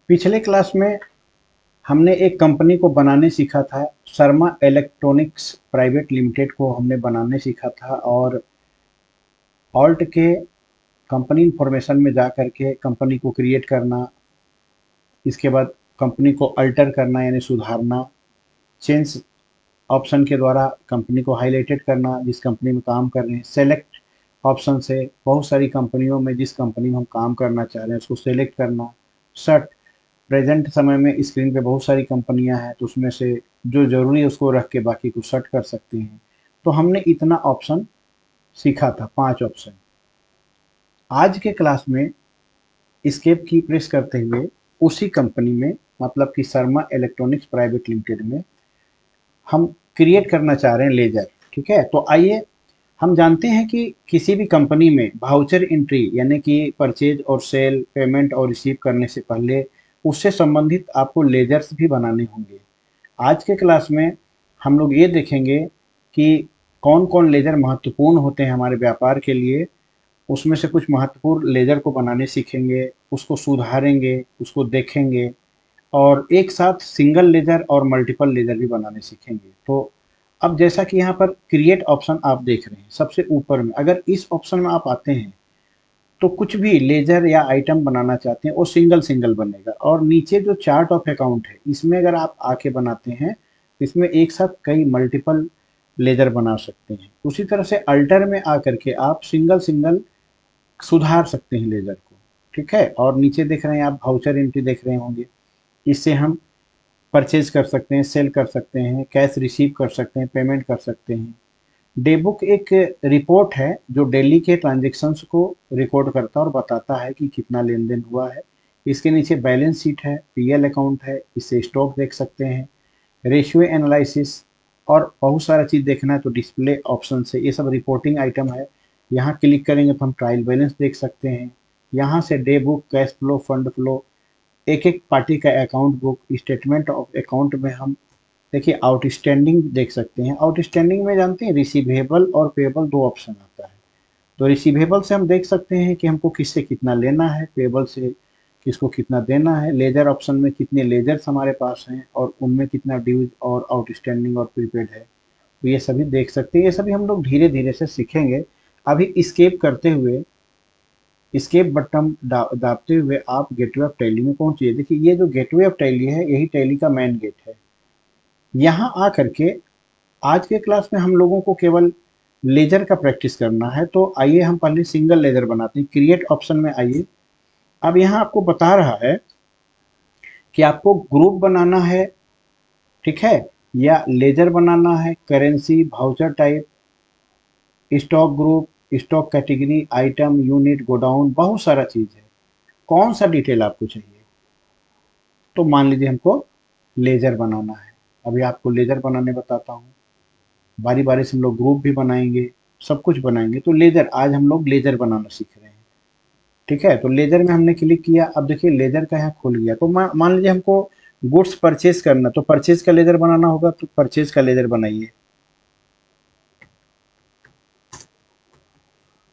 पिछले क्लास में हमने एक कंपनी को बनाने सीखा था। शर्मा इलेक्ट्रॉनिक्स प्राइवेट लिमिटेड को हमने बनाने सीखा था और ऑल्ट के कंपनी इंफॉर्मेशन में जा करके कंपनी को क्रिएट करना, इसके बाद कंपनी को अल्टर करना यानी सुधारना, चेंज ऑप्शन के द्वारा कंपनी को हाईलाइटेड करना जिस कंपनी में काम कर रहे हैं, सेलेक्ट ऑप्शन से बहुत सारी कंपनियों में जिस कंपनी में हम काम करना चाह रहे हैं उसको सेलेक्ट करना, सर्ट प्रेजेंट समय में स्क्रीन पे बहुत सारी कंपनियां हैं तो उसमें से जो ज़रूरी है उसको रख के बाकी को सर्ट कर सकते हैं। तो हमने इतना ऑप्शन सीखा था, 5 ऑप्शन। आज के क्लास में एस्केप की प्रेस करते हुए उसी कंपनी में, मतलब कि शर्मा इलेक्ट्रॉनिक्स प्राइवेट लिमिटेड में हम क्रिएट करना चाह रहे हैं लेजर। ठीक है, तो आइए, हम जानते हैं कि किसी भी कंपनी में वाउचर एंट्री यानी कि परचेज और सेल, पेमेंट और रिसीव करने से पहले उससे संबंधित आपको लेजर्स भी बनाने होंगे। आज के क्लास में हम लोग ये देखेंगे कि कौन कौन लेजर महत्वपूर्ण होते हैं हमारे व्यापार के लिए। उसमें से कुछ महत्वपूर्ण लेजर को बनाने सीखेंगे, उसको सुधारेंगे, उसको देखेंगे और एक साथ सिंगल लेजर और मल्टीपल लेजर भी बनाने सीखेंगे। तो अब जैसा कि यहाँ पर क्रिएट ऑप्शन आप देख रहे हैं सबसे ऊपर में, अगर इस ऑप्शन में आप आते हैं तो कुछ भी लेजर या आइटम बनाना चाहते हैं वो सिंगल सिंगल बनेगा। और नीचे जो चार्ट ऑफ अकाउंट है इसमें अगर आप आके बनाते हैं तो इसमें एक साथ कई मल्टीपल लेजर बना सकते हैं। उसी तरह से अल्टर में आकर के आप सिंगल सिंगल सुधार सकते हैं लेजर को। ठीक है, और नीचे देख रहे हैं आप वाउचर एंट्री देख रहे होंगे, इससे हम परचेज कर सकते हैं, सेल कर सकते हैं, कैश रिसीव कर सकते हैं, पेमेंट कर सकते हैं। डे बुक एक रिपोर्ट है जो डेली के ट्रांजेक्शन्स को रिकॉर्ड करता है और बताता है कि कितना लेन देन हुआ है। इसके नीचे बैलेंस शीट है, पीएल अकाउंट है, इससे स्टॉक देख सकते हैं, रेशियो एनालिसिस और बहुत सारा चीज़ देखना है तो डिस्प्ले ऑप्शन से ये सब रिपोर्टिंग आइटम है। यहाँ क्लिक करेंगे तो हम ट्रायल बैलेंस देख सकते हैं। यहाँ से day book, cash flow, fund flow, एक एक पार्टी का account book, statement of account में हम देखिए आउटस्टैंडिंग देख सकते हैं। आउटस्टैंडिंग में जानते हैं रिसीवेबल और पेबल दो ऑप्शन आता है। तो रिसीवेबल से हम देख सकते हैं कि हमको किससे कितना लेना है, पेबल से किसको कितना देना है, लेजर ऑप्शन में कितने लेजर्स हमारे पास हैं और उनमें कितना ड्यूज और आउटस्टैंडिंग और प्रीपेड है, तो ये सभी देख सकते हैं। ये सभी हम लोग धीरे धीरे से सीखेंगे। अभी स्केप करते हुए, स्केप बटन दाबते हुए आप गेटवे ऑफ टैली में पहुंचिए। देखिए ये जो गेटवे ऑफ टैली है यही टैली का मेन गेट है। यहाँ आ करके आज के क्लास में हम लोगों को केवल लेजर का प्रैक्टिस करना है। तो आइए हम पहले सिंगल लेजर बनाते हैं। क्रिएट ऑप्शन में आइए। अब यहाँ आपको बता रहा है कि आपको ग्रुप बनाना है, ठीक है, या लेजर बनाना है, currency, voucher type, stock group, stock category, item, unit, godown, बहुत सारा चीज है। कौन सा डिटेल आपको चाहिए? तो मान लीजिए हमको लेजर बनाना है। अभी आपको लेजर बनाने बताता हूँ। बारी बारी से हम लोग ग्रुप भी बनाएंगे, सब कुछ बनाएंगे। तो लेजर, आज हम लोग लेजर बनाना सीख रहे हैं। ठीक है, तो लेजर में हमने क्लिक किया। अब देखिए लेजर का यहाँ खुल गया। तो मान लीजिए हमको गुड्स परचेज करना, तो परचेज का लेजर बनाना होगा, तो परचेज का लेजर बनाइए।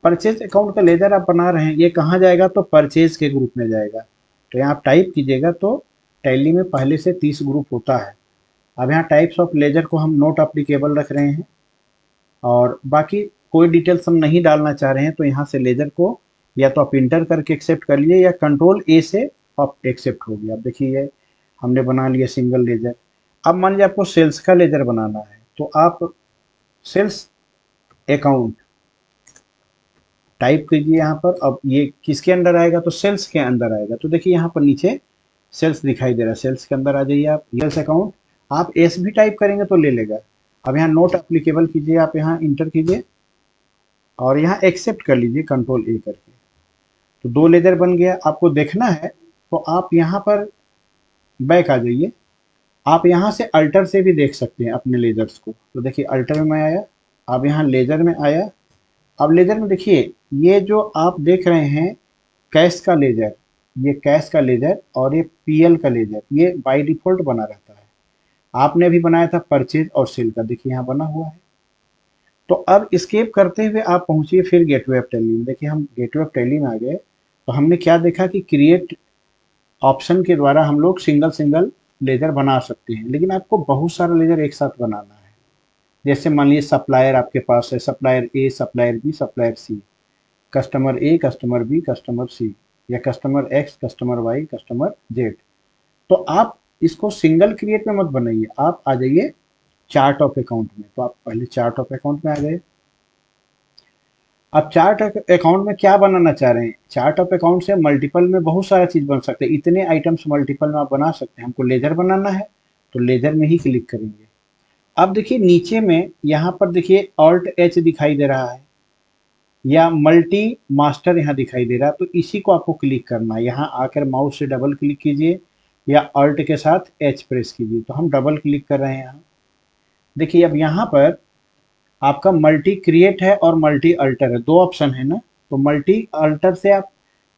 परचेज अकाउंट का लेजर आप बना रहे हैं, ये कहाँ जाएगा? तो परचेज के ग्रुप में जाएगा। तो यहाँ आप टाइप कीजिएगा तो टैली में पहले से 30 ग्रुप होता है। अब यहाँ टाइप्स ऑफ लेजर को हम नोट अप्लीकेबल रख रहे हैं और बाकी कोई डिटेल्स हम नहीं डालना चाह रहे हैं। तो यहाँ से लेजर को या तो आप इंटर करके एक्सेप्ट कर लिए या कंट्रोल ए से आप एक्सेप्ट हो गया। अब देखिए ये हमने बना लिया सिंगल लेजर। अब मान लीजिए आपको सेल्स का लेजर बनाना है तो आप सेल्स अकाउंट टाइप कीजिए यहाँ पर। अब ये किसके अंदर आएगा? तो सेल्स के अंदर आएगा। तो देखिए यहाँ पर नीचे सेल्स दिखाई दे रहा है, सेल्स के अंदर आ जाइए आप। सेल्स अकाउंट आप एस भी टाइप करेंगे तो ले लेगा। अब यहाँ नोट अप्लीकेबल कीजिए, आप यहाँ इंटर कीजिए और यहाँ एक्सेप्ट कर लीजिए कंट्रोल ए करके। तो 2 लेजर बन गया। आपको देखना है तो आप यहाँ पर बैक आ जाइए। आप यहाँ से अल्टर से भी देख सकते हैं अपने लेजर्स को। तो देखिए अल्टर में मैं आया, अब यहाँ लेजर में आया। अब लेजर में देखिए ये जो आप देख रहे हैं कैश का लेजर, ये कैश का लेजर और ये पीएल का लेजर, ये बाय डिफॉल्ट बना रहता है। आपने भी बनाया था परचेज और सेल का, देखिए यहाँ बना हुआ है। तो अब स्केप करते हुए आप पहुंचिए फिर गेटवे ऑफ टैली में। देखिए हम गेटवे ऑफ टैली में आ गए। तो हमने क्या देखा कि क्रिएट ऑप्शन के द्वारा हम लोग सिंगल सिंगल लेजर बना सकते हैं, लेकिन आपको बहुत सारा लेजर एक साथ बनाना है। जैसे मान लीजिए सप्लायर आपके पास है, supplier A, supplier B, supplier C, customer A, customer B, customer C, या customer X, customer Y, customer Z. तो आप इसको सिंगल क्रिएट में मत बनाइए, आप आ जाइए चार्ट ऑफ अकाउंट में। तो आप पहले चार्ट ऑफ अकाउंट में आ गए। अब चार्ट ऑफ अकाउंट में क्या बनाना चाह रहे हैं? चार्ट ऑफ अकाउंट से मल्टीपल में बहुत सारा चीज बन सकते हैं, इतने आइटम्स मल्टीपल में आप बना सकते हैं। हमको लेजर बनाना है तो लेजर में ही क्लिक करेंगे। अब देखिए नीचे में यहाँ पर देखिए ऑल्ट एच दिखाई दे रहा है, या मल्टी मास्टर यहाँ दिखाई दे रहा है, तो इसी को आपको क्लिक करना है। यहाँ आकर माउस से डबल क्लिक कीजिए या अल्ट के साथ एच प्रेस कीजिए। तो हम डबल क्लिक कर रहे हैं यहाँ। देखिए अब यहाँ पर आपका मल्टी क्रिएट है और मल्टी अल्टर है, दो ऑप्शन है ना। तो मल्टी अल्टर से आप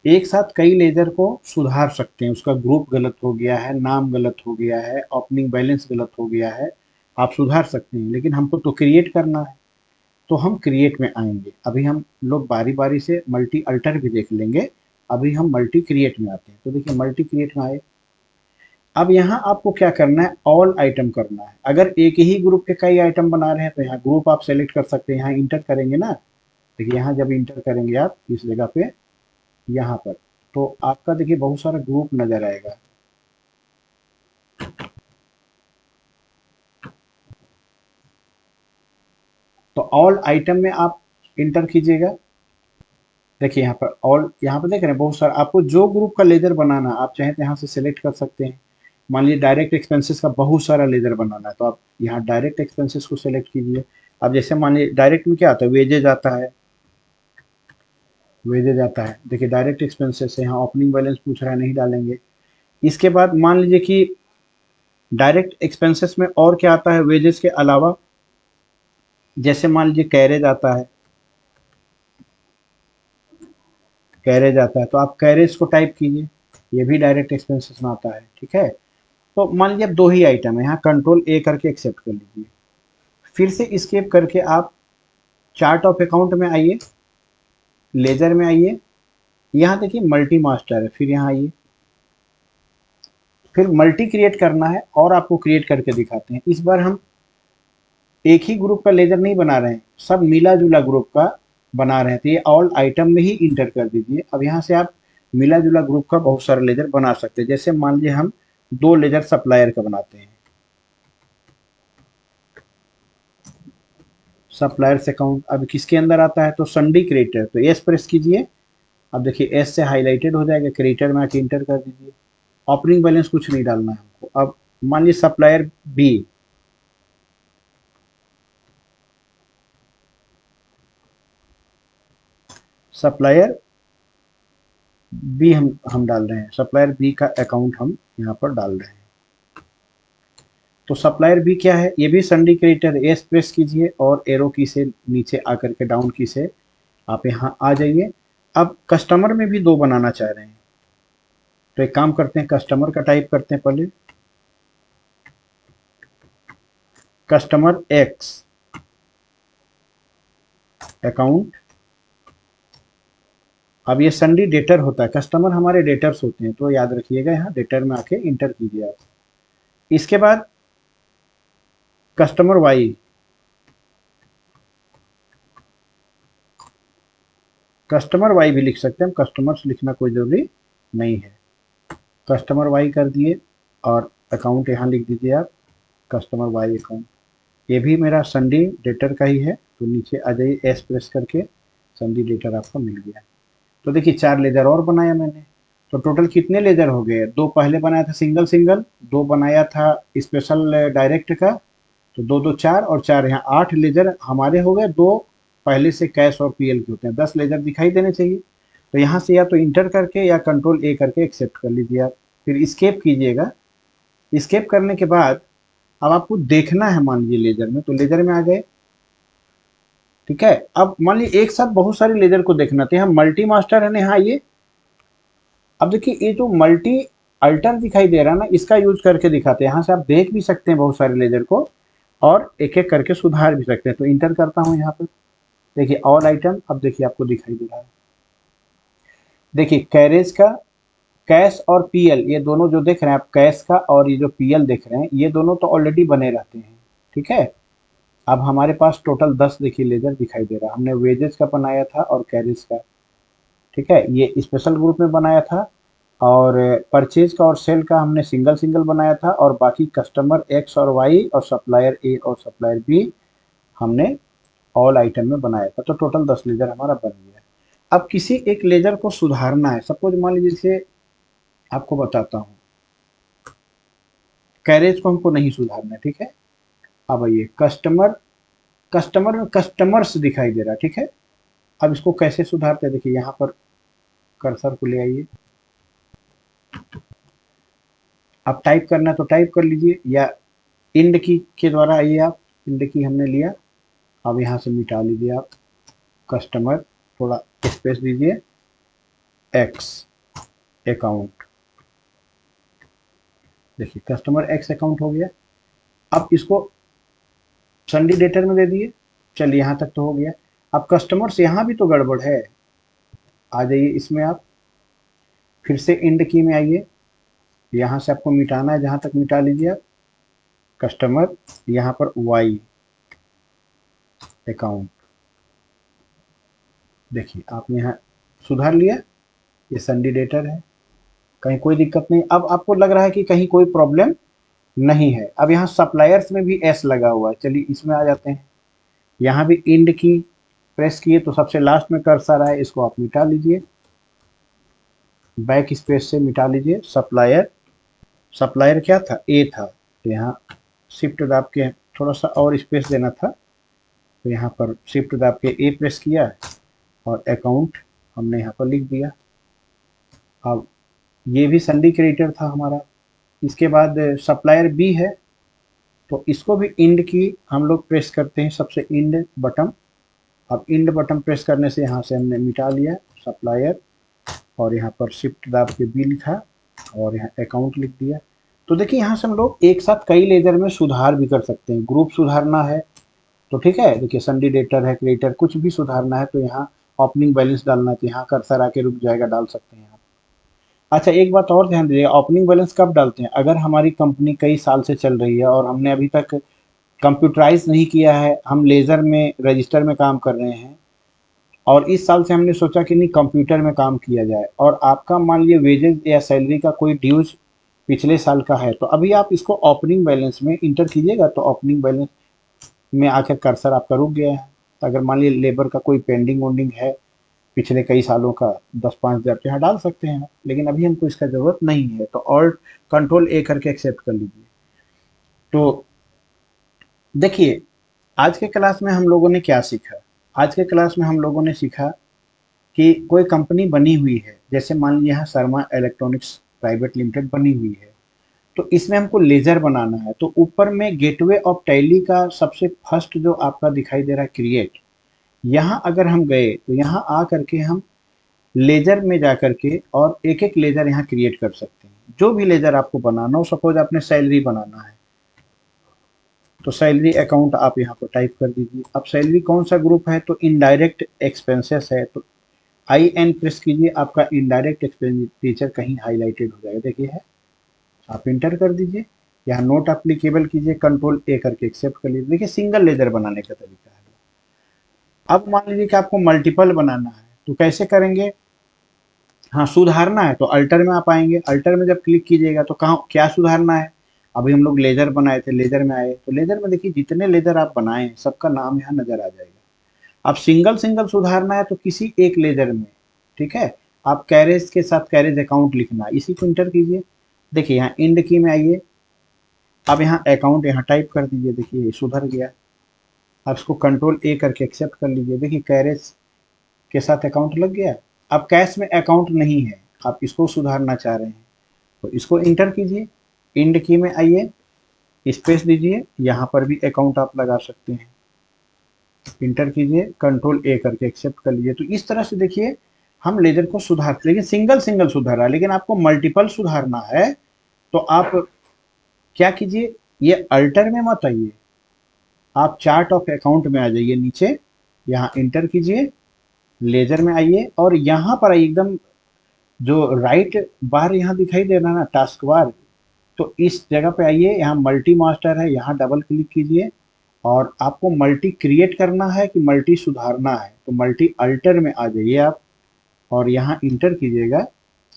एक साथ कई लेजर को सुधार सकते हैं। उसका ग्रुप गलत हो गया है, नाम गलत हो गया है, ओपनिंग बैलेंस गलत हो गया है, आप सुधार सकते हैं। लेकिन हमको तो क्रिएट करना है, तो हम क्रिएट में आएंगे। अभी हम लोग बारी बारी से मल्टी अल्टर भी देख लेंगे। अभी हम मल्टी क्रिएट में आते हैं। तो देखिए मल्टी क्रिएट में आए। अब यहाँ आपको क्या करना है? ऑल आइटम करना है। अगर एक ही ग्रुप के कई आइटम बना रहे हैं तो यहाँ ग्रुप आप सेलेक्ट कर सकते हैं। यहाँ इंटर करेंगे ना, देखिए यहाँ जब इंटर करेंगे आप इस जगह पे, यहाँ पर, तो आपका देखिए बहुत सारा ग्रुप नजर आएगा। तो ऑल आइटम में आप इंटर कीजिएगा। देखिए यहाँ पर ऑल, यहाँ पर देख रहे हैं बहुत सारा। आपको जो ग्रुप का लेजर बनाना आप चाहें तो यहाँ से सिलेक्ट कर सकते हैं। मान लीजिए डायरेक्ट एक्सपेंसेस का बहुत सारा लेजर बनाना है, तो आप यहाँ डायरेक्ट एक्सपेंसेस को सिलेक्ट कीजिए। अब जैसे मान लीजिए डायरेक्ट में क्या आता है? वेजेज आता है, वेजेज आता है। देखिए डायरेक्ट एक्सपेंसेस है, यहाँ ओपनिंग बैलेंस पूछ रहा है, नहीं डालेंगे। इसके बाद मान लीजिए कि डायरेक्ट एक्सपेंसेस में और क्या आता है वेजेस के अलावा? जैसे मान लीजिए कैरेज आता है, कैरेज आता है, तो आप कैरेज को टाइप कीजिए, ये भी डायरेक्ट एक्सपेंसेस में आता है। ठीक है, तो मान लीजिए अब दो ही आइटम है, यहाँ कंट्रोल ए करके एक्सेप्ट कर लीजिए। फिर से स्केप करके आप चार्ट ऑफ अकाउंट में आइए, लेजर में आइए, यहाँ देखिए मल्टी मास्टर है, फिर यहाँ आइए, फिर मल्टी क्रिएट करना है और आपको क्रिएट करके दिखाते हैं। इस बार हम एक ही ग्रुप का लेजर नहीं बना रहे हैं, सब मिला जुला ग्रुप का बना रहे हैं। तो ये ऑल आइटम में ही इंटर कर दीजिए। अब यहाँ से आप मिला जुला ग्रुप का बहुत सारा लेजर बना सकते हैं। जैसे मान लीजिए हम दो लेजर सप्लायर का बनाते हैं। सप्लायर्स अकाउंट अब किसके अंदर आता है? तो संडी क्रिएटर, तो एस प्रेस कीजिए। अब देखिए एस से हाईलाइटेड हो जाएगा, क्रिएटर में आके इंटर कर दीजिए। ओपनिंग बैलेंस कुछ नहीं डालना है हमको। अब मान लीजिए सप्लायर बी, सप्लायर बी हम डाल रहे हैं, सप्लायर बी का अकाउंट हम यहाँ पर डाल रहे हैं। तो सप्लायर बी क्या है? ये भी संडी क्रिएटर। एस प्रेस कीजिए और एरो की से नीचे आकर के डाउन की से आप यहाँ आ जाइए। अब कस्टमर में भी दो बनाना चाह रहे हैं, तो एक काम करते हैं, कस्टमर का टाइप करते हैं पहले, कस्टमर एक्स अकाउंट। अब ये संडी डेटर होता है, कस्टमर हमारे डेटर्स होते हैं, तो याद रखिएगा यहाँ डेटर में आके इंटर कीजिए आप। इसके बाद कस्टमर वाई, कस्टमर वाई भी लिख सकते हैं, कस्टमर्स लिखना कोई जरूरी नहीं है। कस्टमर वाई कर दिए और अकाउंट यहाँ लिख दीजिए आप, कस्टमर वाई अकाउंट। ये भी मेरा संडी डेटर का ही है, तो नीचे आ जाइए, एस प्रेस करके संडी डेटर आपका मिल गया। तो देखिए चार लेजर और बनाया मैंने। तो टोटल कितने लेजर हो गए? दो पहले बनाया था सिंगल सिंगल, दो बनाया था स्पेशल डायरेक्ट का, तो दो दो चार, और चार यहाँ 8 लेजर हमारे हो गए। दो पहले से कैश और पीएल के होते हैं, 10 लेजर दिखाई देने चाहिए। तो यहाँ से या तो इंटर करके या कंट्रोल ए करके एक्सेप्ट कर लीजिए आप, फिर स्केप कीजिएगा। स्केप करने के बाद अब आपको देखना है, मान लीजिए लेजर में, तो लेजर में आ गए। ठीक है, अब मान लीजिए एक साथ बहुत सारे लेजर को देखना था, यहाँ मल्टी मास्टर है ना, यहाँ आइए। अब देखिए ये जो मल्टी अल्टर दिखाई दे रहा है ना, इसका यूज करके दिखाते हैं। यहाँ से आप देख भी सकते हैं बहुत सारे लेजर को और एक एक करके सुधार भी सकते हैं। तो इंटर करता हूँ यहाँ पर, देखिए ऑल आइटम अब देखिए आपको दिखाई दे रहा है। देखिए कैरेज का कैश और पीएल ये दोनों जो देख रहे हैं आप, कैश का और ये जो पीएल देख रहे हैं, ये दोनों तो ऑलरेडी बने रहते हैं, ठीक है। अब हमारे पास टोटल 10 देखिए लेजर दिखाई दे रहा है। हमने वेजेस का बनाया था और कैरिज का, ठीक है, ये स्पेशल ग्रुप में बनाया था। और परचेज का और सेल का हमने सिंगल सिंगल बनाया था, और बाकी कस्टमर एक्स और वाई और सप्लायर ए और सप्लायर बी हमने ऑल आइटम में बनाया था। तो टोटल 10 लेजर हमारा बन गया। अब किसी एक लेजर को सुधारना है, सपोज मान लीजिए, जैसे आपको बताता हूँ, कैरेज को हमको नहीं सुधारना है, ठीक है। अब आइए कस्टमर, कस्टमर में कस्टमर्स दिखाई दे रहा है, ठीक है। अब इसको कैसे सुधारते हैं, देखिए यहाँ पर कर्सर को ले आइए। आप टाइप करना है तो टाइप कर लीजिए, या इंड की के द्वारा आइए आप, इंड की हमने लिया। अब यहाँ से मिटा लीजिए आप कस्टमर, थोड़ा स्पेस दीजिए, एक्स अकाउंट, देखिए कस्टमर एक्स अकाउंट हो गया। अब इसको संडी डेटर में दे दिए, चलिए यहाँ तक तो हो गया। अब कस्टमर्स यहाँ भी तो गड़बड़ है, आ जाइए इसमें आप, फिर से इंड की में आइए, यहाँ से आपको मिटाना है, जहाँ तक मिटा लीजिए आप कस्टमर, यहाँ पर वाई अकाउंट, देखिए आपने यहाँ सुधार लिया, ये संडी डेटर है, कहीं कोई दिक्कत नहीं। अब आपको लग रहा है कि कहीं कोई प्रॉब्लम नहीं है। अब यहाँ सप्लायर्स में भी एस लगा हुआ है, चलिए इसमें आ जाते हैं। यहाँ भी इंड की प्रेस किए तो सबसे लास्ट में कर्सर आए, इसको आप मिटा लीजिए, बैक स्पेस से मिटा लीजिए। सप्लायर, सप्लायर क्या था, ए था, तो यहाँ शिफ्ट दाब के थोड़ा सा और स्पेस देना था, तो यहाँ पर शिफ्ट दाब के ए प्रेस किया और अकाउंट हमने यहाँ पर लिख दिया। अब ये भी संडी क्रिएटर था हमारा। इसके बाद सप्लायर बी है, तो इसको भी इंड की हम लोग प्रेस करते हैं, सबसे इंड बटन। अब इंड बटन प्रेस करने से यहाँ से हमने मिटा लिया सप्लायर, और यहाँ पर शिफ्ट दाब के बी लिखा और यहाँ अकाउंट लिख दिया। तो देखिए यहाँ से हम लोग एक साथ कई लेजर में सुधार भी कर सकते हैं। ग्रुप सुधारना है तो ठीक है, देखिए संडी डेटर है, क्रिएटर, कुछ भी सुधारना है तो यहाँ ओपनिंग बैलेंस डालना है तो यहाँ कर्सर आके रुक जाएगा, डाल सकते हैं आप। अच्छा एक बात और ध्यान दीजिए, ओपनिंग बैलेंस कब डालते हैं, अगर हमारी कंपनी कई साल से चल रही है और हमने अभी तक कंप्यूटराइज नहीं किया है, हम लेज़र में रजिस्टर में काम कर रहे हैं, और इस साल से हमने सोचा कि नहीं कंप्यूटर में काम किया जाए, और आपका मान लीजिए वेजेस या सैलरी का कोई ड्यूज पिछले साल का है, तो अभी आप इसको ओपनिंग बैलेंस में इंटर कीजिएगा, तो ओपनिंग बैलेंस में आकर कर्सर आपका रुक गया है। अगर मान लीजिए लेबर का कोई पेंडिंग वोंडिंग है पिछले कई सालों का, 10-5 हज़ार तो यहाँ डाल सकते हैं, लेकिन अभी हमको इसका ज़रूरत नहीं है, तो ऑल्ट कंट्रोल ए करके एक्सेप्ट कर लीजिए। तो देखिए आज के क्लास में हम लोगों ने क्या सीखा, आज के क्लास में हम लोगों ने सीखा कि कोई कंपनी बनी हुई है, जैसे मान लीजिए यहाँ शर्मा इलेक्ट्रॉनिक्स प्राइवेट लिमिटेड बनी हुई है, तो इसमें हमको लेजर बनाना है। तो ऊपर में गेटवे ऑफ टैली का सबसे फर्स्ट जो आपका दिखाई दे रहा है क्रिएट, यहाँ अगर हम गए तो यहाँ आ करके हम लेजर में जा करके और एक एक लेजर यहाँ क्रिएट कर सकते हैं। जो भी लेजर आपको बनाना हो, सपोज आपने सैलरी बनाना है तो सैलरी अकाउंट आप यहाँ पर टाइप कर दीजिए। अब सैलरी कौन सा ग्रुप है, तो इनडायरेक्ट एक्सपेंसेस है, तो आई एन प्रेस कीजिए, आपका इनडायरेक्ट एक्सपेंडिचर कहीं हाईलाइटेड हो जाएगा, देखिए है, आप इंटर कर दीजिए, यहाँ नोट अप्लीकेबल कीजिए, कंट्रोल ए करके एक्सेप्ट कर लीजिए। देखिए सिंगल लेजर बनाने का तरीका है। अब मान लीजिए कि आपको मल्टीपल बनाना है तो कैसे करेंगे, हाँ सुधारना है तो अल्टर में आप आएंगे, अल्टर में जब क्लिक कीजिएगा तो कहाँ क्या सुधारना है, अभी हम लोग लेजर बनाए थे, लेजर में आए तो लेजर में देखिए जितने लेजर आप बनाए सबका नाम यहाँ नजर आ जाएगा। अब सिंगल सिंगल सुधारना है तो किसी एक लेजर में, ठीक है, आप कैरेज के साथ कैरेज अकाउंट लिखना है, इसी को इंटर कीजिए। देखिए यहाँ इंड की में आइए, अब यहाँ अकाउंट यहाँ टाइप कर दीजिए, देखिए सुधर गया। अब इसको कंट्रोल ए करके एक्सेप्ट कर लीजिए, देखिए कैरेज के साथ अकाउंट लग गया। अब कैश में अकाउंट नहीं है, आप इसको सुधारना चाह रहे हैं तो इसको इंटर कीजिए, इंड की में आइए, स्पेस दीजिए, यहाँ पर भी अकाउंट आप लगा सकते हैं, इंटर कीजिए, कंट्रोल ए करके एक्सेप्ट कर लीजिए। तो इस तरह से देखिए हम लेजर को सुधार, लेकिन सिंगल सिंगल सुधार रहा है, लेकिन आपको मल्टीपल सुधारना है तो आप क्या कीजिए, ये अल्टर में मत आइए, आप चार्ट ऑफ अकाउंट में आ जाइए, नीचे यहाँ इंटर कीजिए, लेजर में आइए और यहाँ पर आइए एकदम जो राइट बार यहाँ दिखाई दे रहा है ना, टास्क बार, तो इस जगह पे आइए, यहाँ मल्टी मास्टर है, यहाँ डबल क्लिक कीजिए और आपको मल्टी क्रिएट करना है कि मल्टी सुधारना है, तो मल्टी अल्टर में आ जाइए आप और यहाँ इंटर कीजिएगा,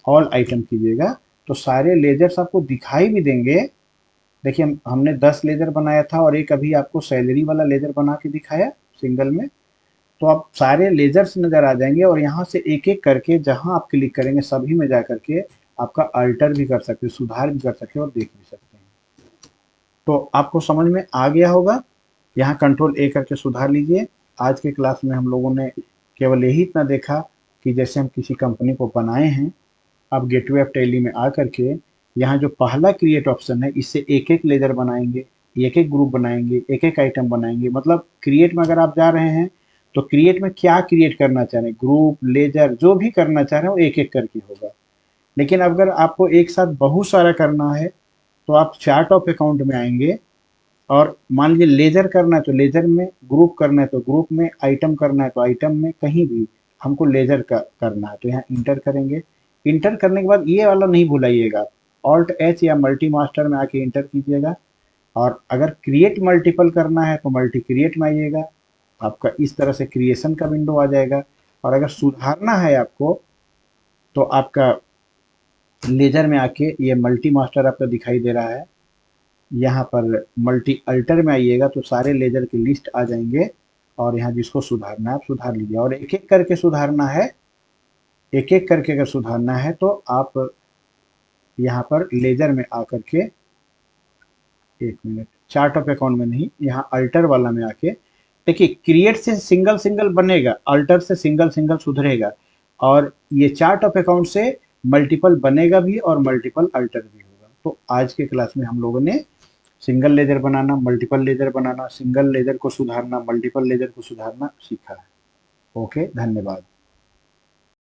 ऑल आइटम कीजिएगा, तो सारे लेजर्स आपको दिखाई भी देंगे। देखिए हमने 10 लेजर बनाया था और एक अभी आपको सैलरी वाला लेजर बना के दिखाया सिंगल में, तो आप सारे लेजर्स नज़र आ जाएंगे और यहाँ से एक एक करके जहाँ आप क्लिक करेंगे सभी में जा करके आपका अल्टर भी कर सकते हैं, सुधार भी कर सकते हैं और देख भी सकते हैं। तो आपको समझ में आ गया होगा। यहाँ कंट्रोल ए करके सुधार लीजिए। आज के क्लास में हम लोगों ने केवल यही इतना देखा कि जैसे हम किसी कंपनी को बनाए हैं, अब गेटवे ऑफ टैली में आ करके यहाँ जो पहला क्रिएट ऑप्शन है, इससे एक एक लेजर बनाएंगे, एक एक ग्रुप बनाएंगे, एक एक आइटम बनाएंगे। मतलब क्रिएट में अगर आप जा रहे हैं तो क्रिएट में क्या क्रिएट करना चाह रहे हैं, ग्रुप, लेजर, जो भी करना चाह रहे हैं वो एक एक करके होगा। लेकिन अगर आपको एक साथ बहुत सारा करना है तो आप चार्ट ऑफ अकाउंट में आएंगे और मान लीजिए लेजर करना है तो लेजर में, ग्रुप करना है तो ग्रुप में, आइटम करना है तो आइटम में, कहीं भी हमको लेजर का करना है तो यहाँ इंटर करेंगे। इंटर करने के बाद ये वाला नहीं भूलाइएगा, ऑल्ट एच या मल्टी मास्टर में आके इंटर कीजिएगा और अगर क्रिएट मल्टीपल करना है तो मल्टी क्रिएट में आइएगा, आपका इस तरह से क्रिएशन का विंडो आ जाएगा। और अगर सुधारना है आपको तो आपका लेजर में आके ये मल्टी मास्टर आपका दिखाई दे रहा है, यहाँ पर मल्टी अल्टर में आइएगा तो सारे लेजर की लिस्ट आ जाएंगे और यहाँ जिसको सुधारना है आप सुधार लीजिए। और एक एक करके सुधारना है, एक एक करके अगर सुधारना है तो आप यहाँ पर लेजर में आकर के, एक मिनट, चार्ट ऑफ अकाउंट में नहीं, यहाँ अल्टर वाला में आके देखिए, क्रिएट से सिंगल सिंगल बनेगा, अल्टर से सिंगल सिंगल सुधरेगा और ये चार्ट ऑफ अकाउंट से मल्टीपल बनेगा भी और मल्टीपल अल्टर भी होगा। तो आज के क्लास में हम लोगों ने सिंगल लेजर बनाना, मल्टीपल लेजर बनाना, सिंगल लेजर को सुधारना, मल्टीपल लेजर को सुधारना सीखा है। ओके, धन्यवाद।